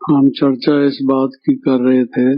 हम चर्चा इस बात की कर रहे थे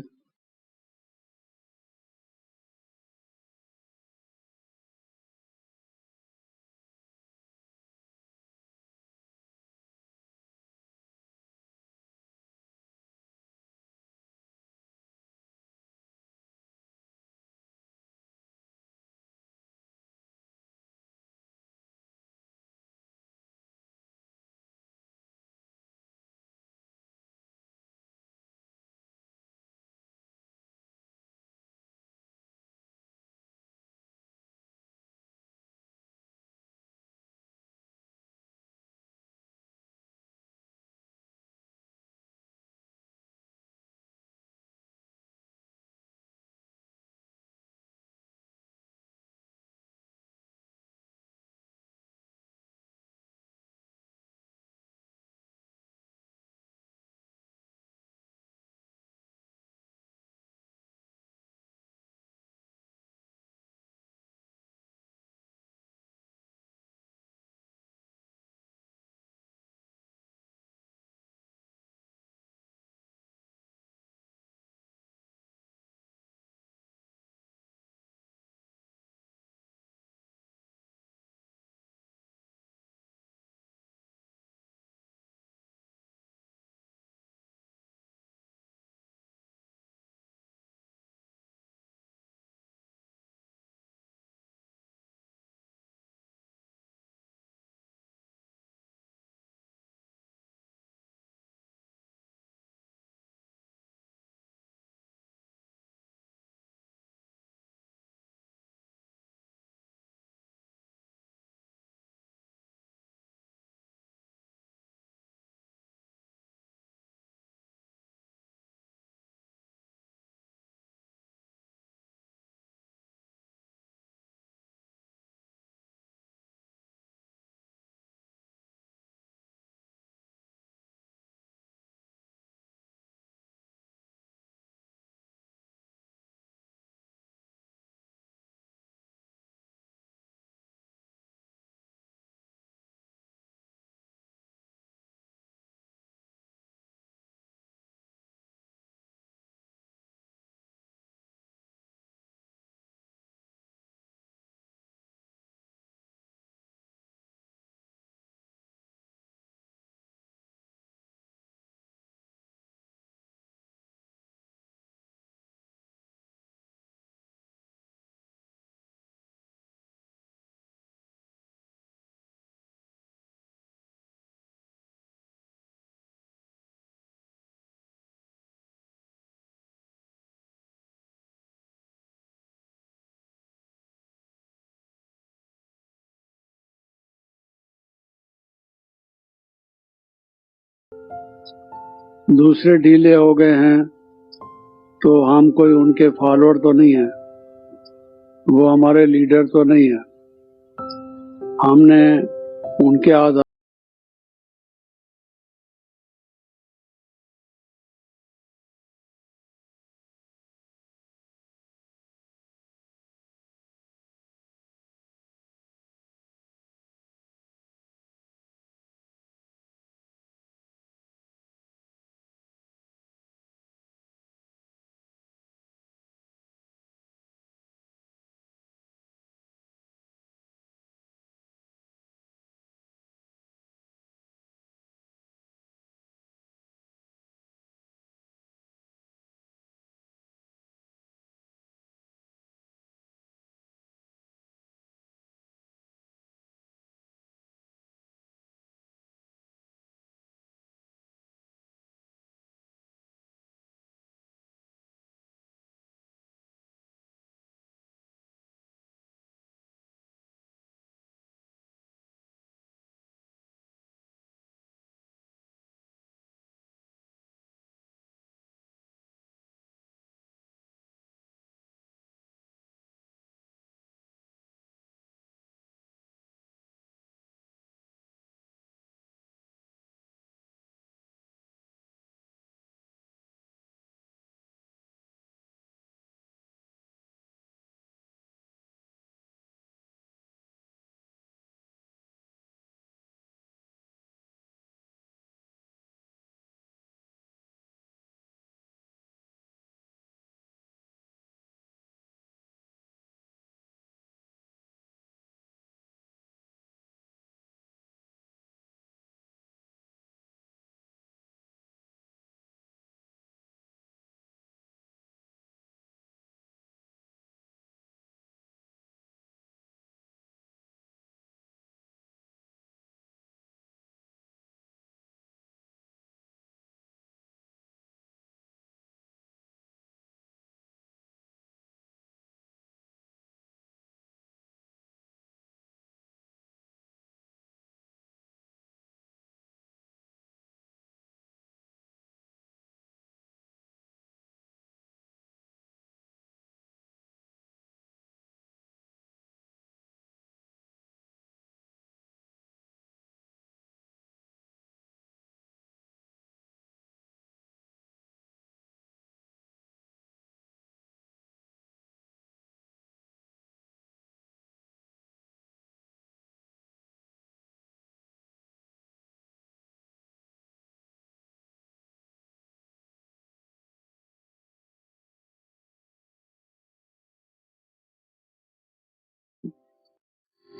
दूसरे ढीले हो गए हैं तो हम कोई उनके फॉलोअर तो नहीं है, वो हमारे लीडर तो नहीं है। हमने उनके आधार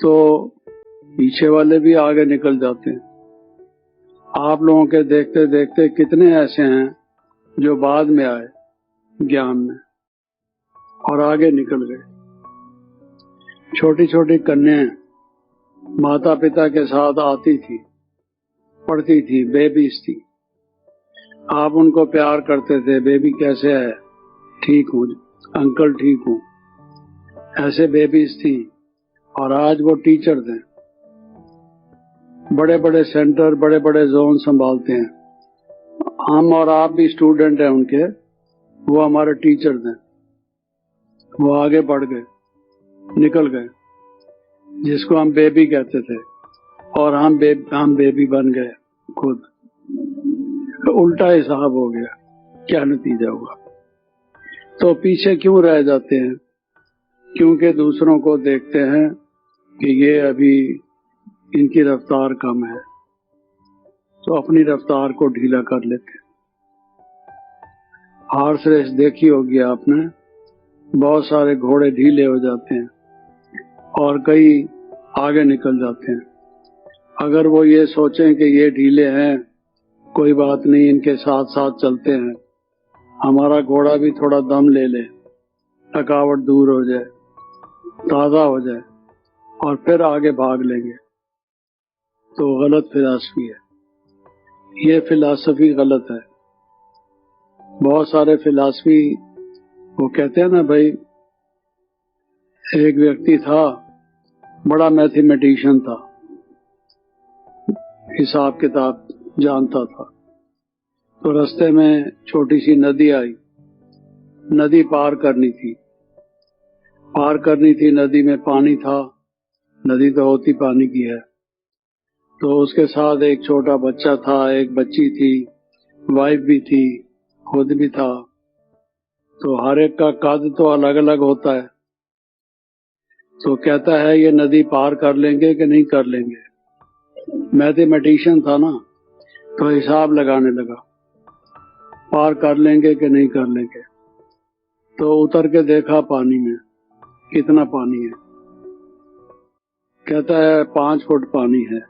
तो पीछे वाले भी आगे निकल जाते हैं। आप लोगों के देखते देखते कितने ऐसे हैं जो बाद में आए ज्ञान में और आगे निकल गए। छोटी छोटी कन्याएं माता पिता के साथ आती थी, पढ़ती थी, बेबीज थी। आप उनको प्यार करते थे, बेबी कैसे है, ठीक हूँ अंकल, ठीक हूँ, ऐसे बेबीज थी। और आज वो टीचर थे, बड़े बड़े सेंटर, बड़े बड़े जोन संभालते हैं। हम और आप भी स्टूडेंट हैं उनके, वो हमारे टीचर थे। वो आगे बढ़ गए, निकल गए, जिसको हम बेबी कहते थे, और हम बेबी बन गए खुद। तो उल्टा हिसाब हो गया, क्या नतीजा हुआ? तो पीछे क्यों रह जाते हैं? क्योंकि दूसरों को देखते हैं कि ये अभी इनकी रफ्तार कम है, तो अपनी रफ्तार को ढीला कर लेते हैं। हॉर्स रेस देखी होगी आपने, बहुत सारे घोड़े ढीले हो जाते हैं और कई आगे निकल जाते हैं। अगर वो ये सोचें कि ये ढीले हैं, कोई बात नहीं, इनके साथ साथ चलते हैं, हमारा घोड़ा भी थोड़ा दम ले ले, थकावट दूर हो जाए, ताजा हो जाए, और फिर आगे भाग लेंगे, तो गलत फिलॉसफी है। ये फिलॉसफी गलत है। बहुत सारे फिलॉसफी, वो कहते हैं ना भाई, एक व्यक्ति था, बड़ा मैथमेटिशियन था, हिसाब किताब जानता था। तो रास्ते में छोटी सी नदी आई, नदी पार करनी थी, नदी में पानी था, नदी तो होती पानी की है। तो उसके साथ एक छोटा बच्चा था, एक बच्ची थी, वाइफ भी थी, खुद भी था। तो हर एक का कद तो अलग अलग होता है। तो कहता है ये नदी पार कर लेंगे कि नहीं कर लेंगे। मैथमेटिशियन था ना, तो हिसाब लगाने लगा, पार कर लेंगे कि नहीं कर लेंगे। तो उतर के देखा पानी में, कितना पानी है। कहता है 5 फुट पानी है।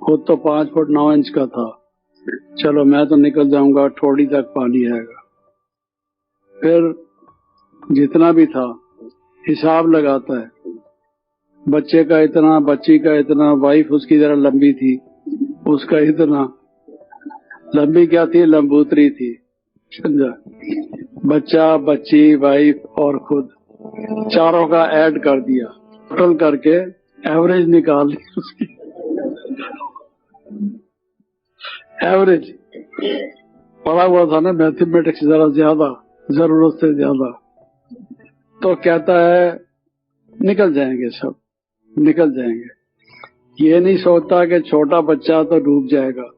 खुद तो 5 फुट 9 इंच का था। चलो मैं तो निकल जाऊंगा, थोड़ी तक पानी आएगा। फिर जितना भी था हिसाब लगाता है, बच्चे का इतना, बच्ची का इतना, वाइफ उसकी जरा लंबी थी, उसका इतना, लंबी क्या थी, लंबूतरी थी, समझा? बच्चा, बच्ची, वाइफ और खुद, चारों का ऐड कर दिया, टोटल करके एवरेज निकाल ली उसकी। एवरेज पढ़ा हुआ था ना, मैथमेटिक्स जरा ज्यादा, जरूरत से ज्यादा। तो कहता है निकल जाएंगे, सब निकल जाएंगे। ये नहीं सोचता कि छोटा बच्चा तो डूब जाएगा,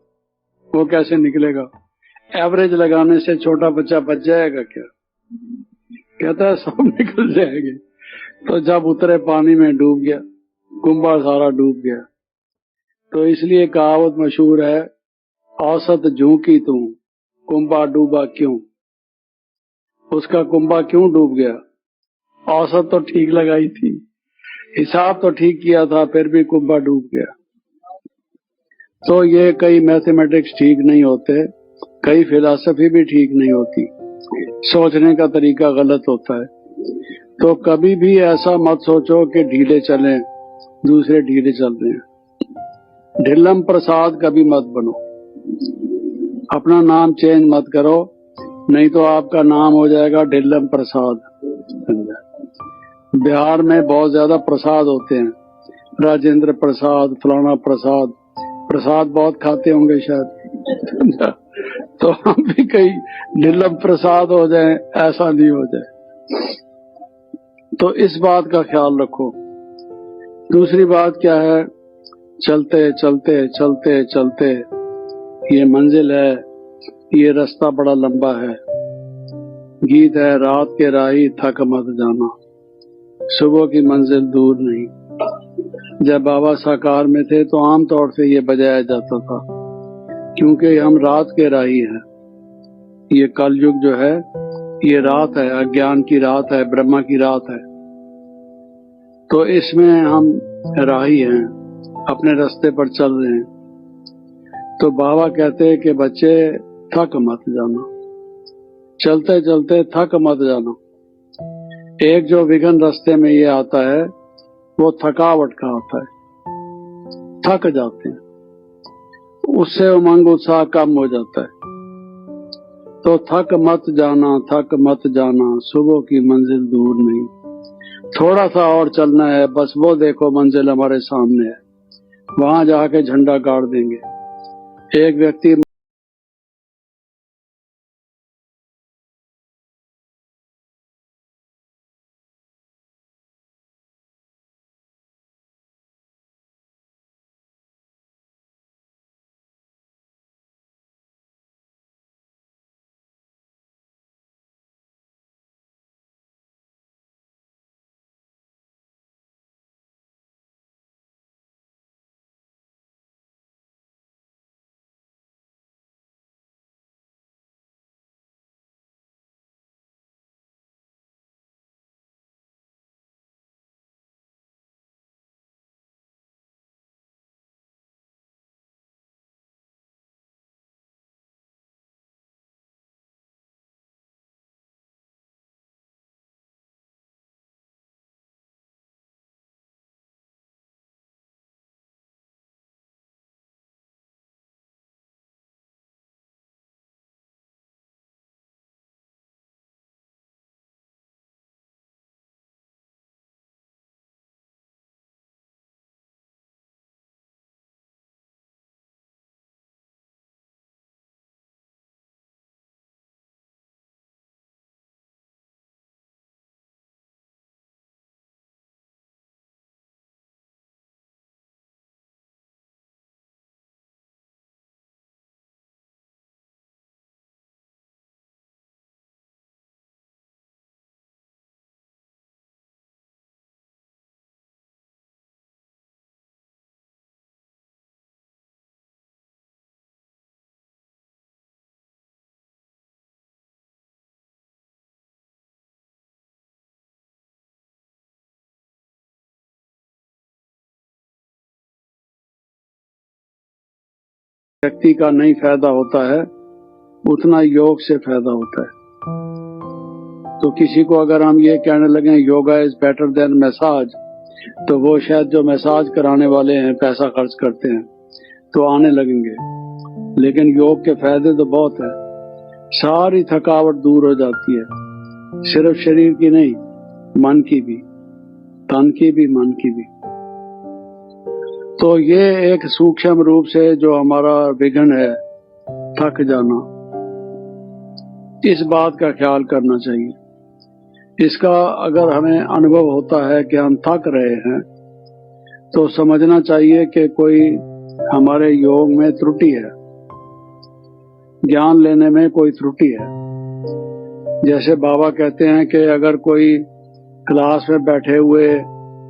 वो कैसे निकलेगा? एवरेज लगाने से छोटा बच्चा बच जाएगा क्या? कहता है सब निकल जाएंगे। तो जब उतरे पानी में डूब गया, कुंभा सारा डूब गया। तो इसलिए कहावत मशहूर है, औसत झूकी तू, कुंभा डूबा क्यों? उसका कुंभा क्यों डूब गया? औसत तो ठीक लगाई थी, हिसाब तो ठीक किया था, फिर भी कुंभा डूब गया। तो ये कई मैथमेटिक्स ठीक नहीं होते, कई फिलॉसफी भी ठीक नहीं होती, सोचने का तरीका गलत होता है। तो कभी भी ऐसा मत सोचो कि ढीले चलें, दूसरे ढीले चल रहे हैं। ढिल्लम प्रसाद कभी मत बनो, अपना नाम चेंज मत करो, नहीं तो आपका नाम हो जाएगा ढिल्लम प्रसाद। बिहार में बहुत ज्यादा प्रसाद होते हैं, राजेंद्र प्रसाद, फलाना प्रसाद, प्रसाद बहुत खाते होंगे शायद। तो हम भी कहीं ढिल्लम प्रसाद हो जाएं, ऐसा नहीं हो जाए। तो इस बात का ख्याल रखो। दूसरी बात क्या है, चलते चलते चलते चलते ये मंजिल है, ये रास्ता बड़ा लंबा है। गीत है, रात के राही थक मत जाना, सुबह की मंजिल दूर नहीं। जब बाबा साकार में थे तो आमतौर से ये बजाया जाता था, क्योंकि हम रात के राही हैं। ये कलयुग जो है ये रात है, अज्ञान की रात है, ब्रह्मा की रात है। तो इसमें हम राही हैं, अपने रास्ते पर चल रहे हैं। तो बाबा कहते हैं कि बच्चे थक मत जाना, चलते चलते थक मत जाना। एक जो विघ्न रास्ते में ये आता है वो थकावट का आता है, थक जाते हैं, उससे उमंग उत्साह कम हो जाता है। तो थक मत जाना, थक मत जाना, सुबह की मंजिल दूर नहीं। थोड़ा सा और चलना है, बस वो देखो मंजिल हमारे सामने है, वहां जाके झंडा गाड़ देंगे। एक व्यक्ति व्यक्ति का नहीं फायदा होता है उतना योग से फायदा होता है। तो किसी को अगर हम ये कहने लगे yoga is better than massage, तो वो शायद जो मैसाज कराने वाले हैं पैसा खर्च करते हैं तो आने लगेंगे। लेकिन योग के फायदे तो बहुत है, सारी थकावट दूर हो जाती है, सिर्फ शरीर की नहीं, मन की भी, तन की भी, मन की भी। तो ये एक सूक्ष्म रूप से जो हमारा विघ्न है, थक जाना, इस बात का ख्याल करना चाहिए। इसका अगर हमें अनुभव होता है कि हम थक रहे हैं तो समझना चाहिए कि कोई हमारे योग में त्रुटि है, ज्ञान लेने में कोई त्रुटि है। जैसे बाबा कहते हैं कि अगर कोई क्लास में बैठे हुए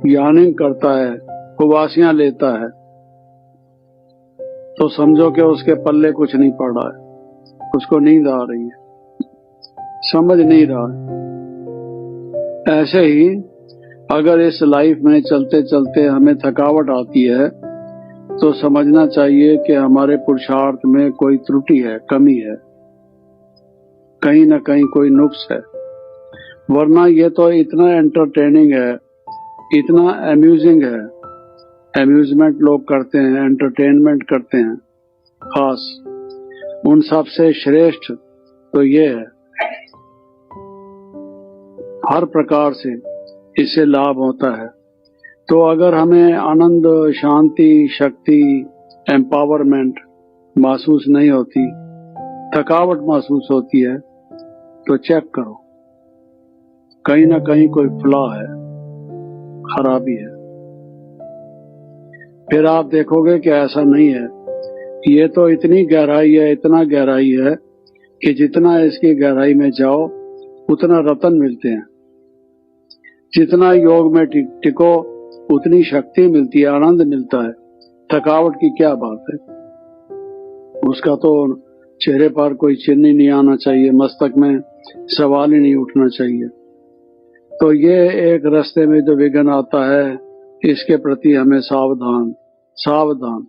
यानिंग करता है, उबासियां लेता है, तो समझो कि उसके पल्ले कुछ नहीं पड़ रहा है, उसको नींद आ रही है, समझ नहीं रहा है। ऐसे ही अगर इस लाइफ में चलते चलते हमें थकावट आती है तो समझना चाहिए कि हमारे पुरुषार्थ में कोई त्रुटि है, कमी है, कहीं ना कहीं कोई नुक्स है। वरना ये तो इतना एंटरटेनिंग है, इतना अम्यूजिंग है, अम्यूजमेंट लोग करते हैं, एंटरटेनमेंट करते हैं, खास उन सब से श्रेष्ठ तो ये है। हर प्रकार से इससे लाभ होता है। तो अगर हमें आनंद, शांति, शक्ति, एम्पावरमेंट महसूस नहीं होती, थकावट महसूस होती है, तो चेक करो, कहीं ना कहीं कोई फ्लॉ है, खराबी है। फिर आप देखोगे कि ऐसा नहीं है, ये तो इतनी गहराई है, इतना गहराई है कि जितना इसकी गहराई में जाओ उतना रतन मिलते हैं। जितना योग में टिको उतनी शक्ति मिलती है, आनंद मिलता है। थकावट की क्या बात है, उसका तो चेहरे पर कोई चिन्ह नहीं आना चाहिए, मस्तक में सवाल ही नहीं उठना चाहिए। तो ये एक रास्ते में जो विघ्न आता है, इसके प्रति हमें सावधान